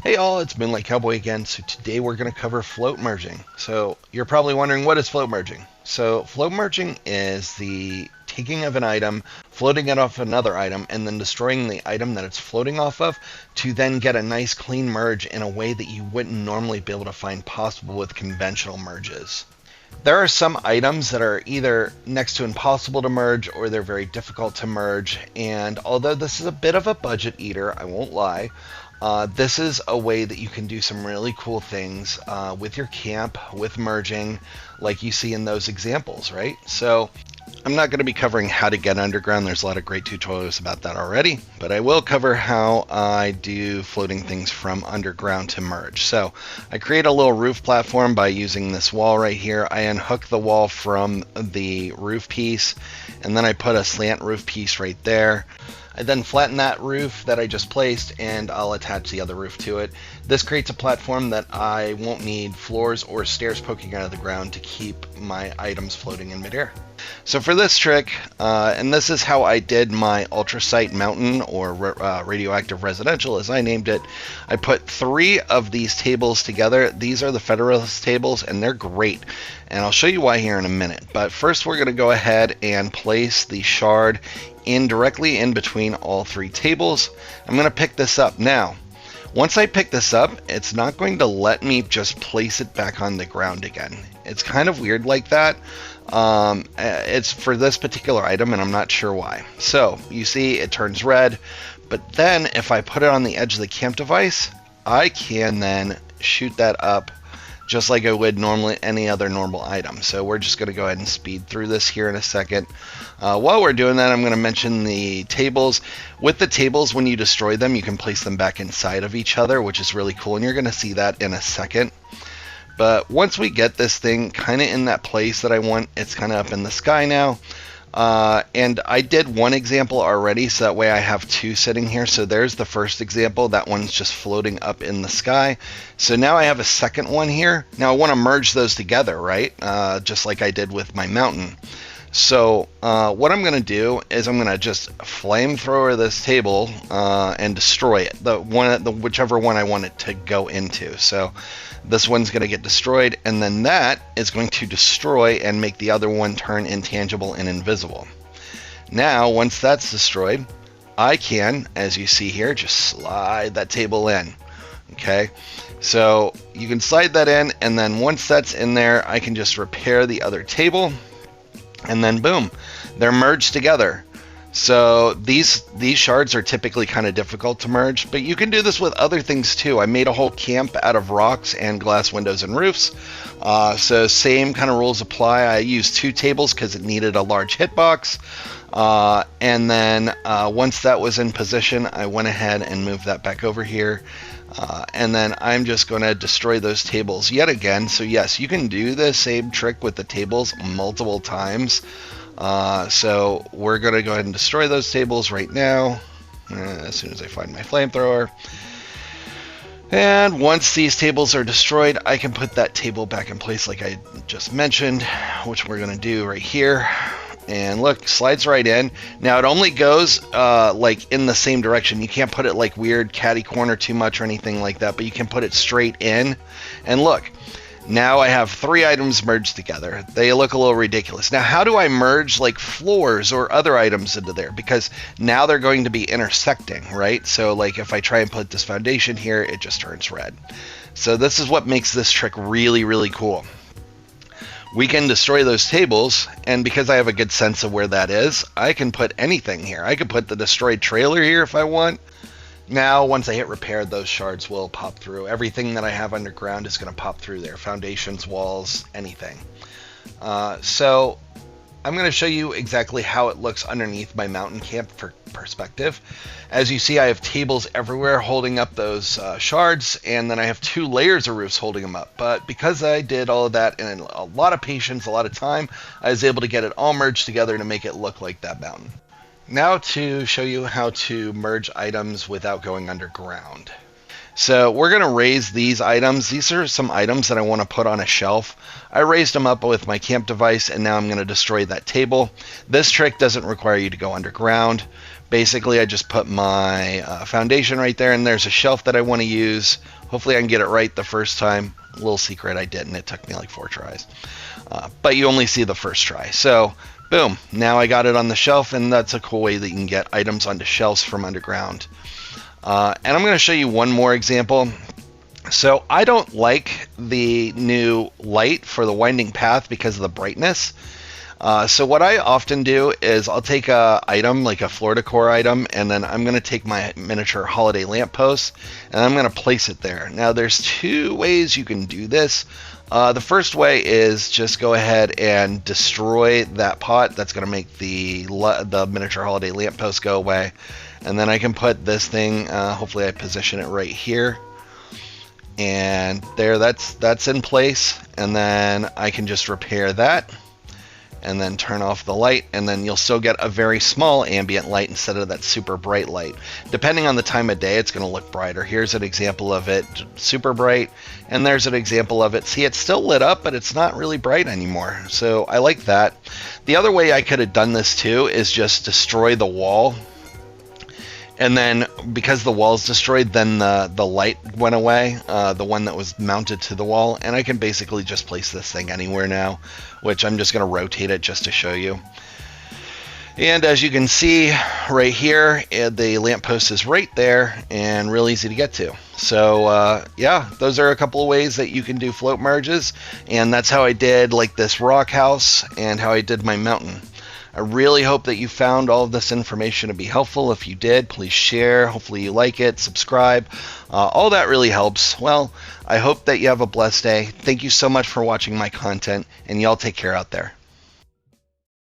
Hey all, it's Moonlight Cowboy again. So today we're going to cover float merging. So you're probably wondering, what is float merging? So float merging is the taking of an item, floating it off another item, and then destroying the item that it's floating off of to then get a nice clean merge in a way that you wouldn't normally be able to find possible with conventional merges. There are some items that are either next to impossible to merge or they're very difficult to merge. And although this is a bit of a budget eater, I won't lie, this is a way that you can do some really cool things with your camp, with merging, like you see in those examples, right? So I'm not going to be covering how to get underground. There's a lot of great tutorials about that already, but I will cover how I do floating things from underground to merge. So I create a little roof platform by using this wall right here. I unhook the wall from the roof piece, and then I put a slant roof piece right there. I then flatten that roof that I just placed, and I'll attach the other roof to it. This creates a platform that I won't need floors or stairs poking out of the ground to keep my items floating in midair. So for this trick, and this is how I did my Ultracite Mountain, or Radioactive Residential as I named it, I put 3 of these tables together. These are the Federalist tables, and they're great. And I'll show you why here in a minute. But first we're going to go ahead and place the shard directly in between all 3 tables. I'm going to pick this up. Now, once I pick this up, it's not going to let me just place it back on the ground again. It's kind of weird like that. It's for this particular item, and I'm not sure why. So you see it turns red, but then if I put it on the edge of the camp device, I can then shoot that up just like I would normally any other normal item. So we're just going to go ahead and speed through this here in a second. While we're doing that, I'm going to mention the tables. With the tables, when you destroy them, you can place them back inside of each other, which is really cool, and you're going to see that in a second. But once we get this thing kind of in that place that I want, it's kind of up in the sky now. And I did one example already, so that way I have 2 sitting here. So there's the first example. That one's just floating up in the sky. So now I have a second one here. Now I want to merge those together, right? Just like I did with my mountain. So what I'm going to do is I'm going to just flamethrower this table and destroy it, whichever one I want it to go into. So this one's going to get destroyed, and then that is going to destroy and make the other one turn intangible and invisible. Now, once that's destroyed, I can, as you see here, just slide that table in. Okay, so you can slide that in, and then once that's in there, I can just repair the other table. And then boom, they're merged together. So these shards are typically kind of difficult to merge, but you can do this with other things too. I made a whole camp out of rocks and glass windows and roofs. So same kind of rules apply. I used 2 tables because it needed a large hitbox. And then once that was in position, I went ahead and moved that back over here. And then I'm just going to destroy those tables yet again. So yes, you can do the same trick with the tables multiple times. So we're going to go ahead and destroy those tables right now, as soon as I find my flamethrower. And once these tables are destroyed, I can put that table back in place like I just mentioned, which we're going to do right here. And look, slides right in. Now it only goes like in the same direction. You can't put it like weird catty corner too much or anything like that, but you can put it straight in. And look, now I have 3 items merged together. They look a little ridiculous. Now, how do I merge like floors or other items into there? Because now they're going to be intersecting, right? So like if I try and put this foundation here, it just turns red. So this is what makes this trick really, really cool. We can destroy those tables, and because I have a good sense of where that is, I can put anything here. I could put the destroyed trailer here if I want. Now, once I hit repair, those shards will pop through. Everything that I have underground is going to pop through there. Foundations, walls, anything. So I'm going to show you exactly how it looks underneath my mountain camp for perspective. As you see, I have tables everywhere holding up those shards, and then I have 2 layers of roofs holding them up. But because I did all of that in a lot of patience, a lot of time, I was able to get it all merged together to make it look like that mountain. Now to show you how to merge items without going underground. So we're going to raise these items. These are some items that I want to put on a shelf. I raised them up with my camp device, and now I'm going to destroy that table. This trick doesn't require you to go underground, Basically, I just put my foundation right there, and there's a shelf that I want to use. Hopefully I can get it right the first time. A little secret, I didn't. It took me like 4 tries. But you only see the first try. So, boom, now I got it on the shelf, and that's a cool way that you can get items onto shelves from underground. And I'm going to show you one more example. So I don't like the new light for the winding path because of the brightness. So what I often do is I'll take a item, like a floor decor item, and then I'm going to take my miniature holiday lamppost, and I'm going to place it there. Now there's 2 ways you can do this. The first way is just go ahead and destroy that pot. That's going to make the miniature holiday lamppost go away. And then I can put this thing, hopefully I position it right here. And there, that's in place. And then I can just repair that. And then turn off the light, and then you'll still get a very small ambient light instead of that super bright light. Depending on the time of day, it's going to look brighter. Here's an example of it, super bright, and there's an example of it. See, it's still lit up, but it's not really bright anymore. So I like that. The other way I could have done this too is just destroy the wall. And then, because the wall's destroyed, then the light went away, the one that was mounted to the wall. And I can basically just place this thing anywhere now, which I'm just going to rotate it just to show you. And as you can see right here, the lamppost is right there and real easy to get to. So yeah, those are a couple of ways that you can do float merges. And that's how I did like this rock house and how I did my mountain. I really hope that you found all of this information to be helpful. If you did, please share. Hopefully you like it, subscribe. All that really helps. Well, I hope that you have a blessed day. Thank you so much for watching my content, and y'all take care out there.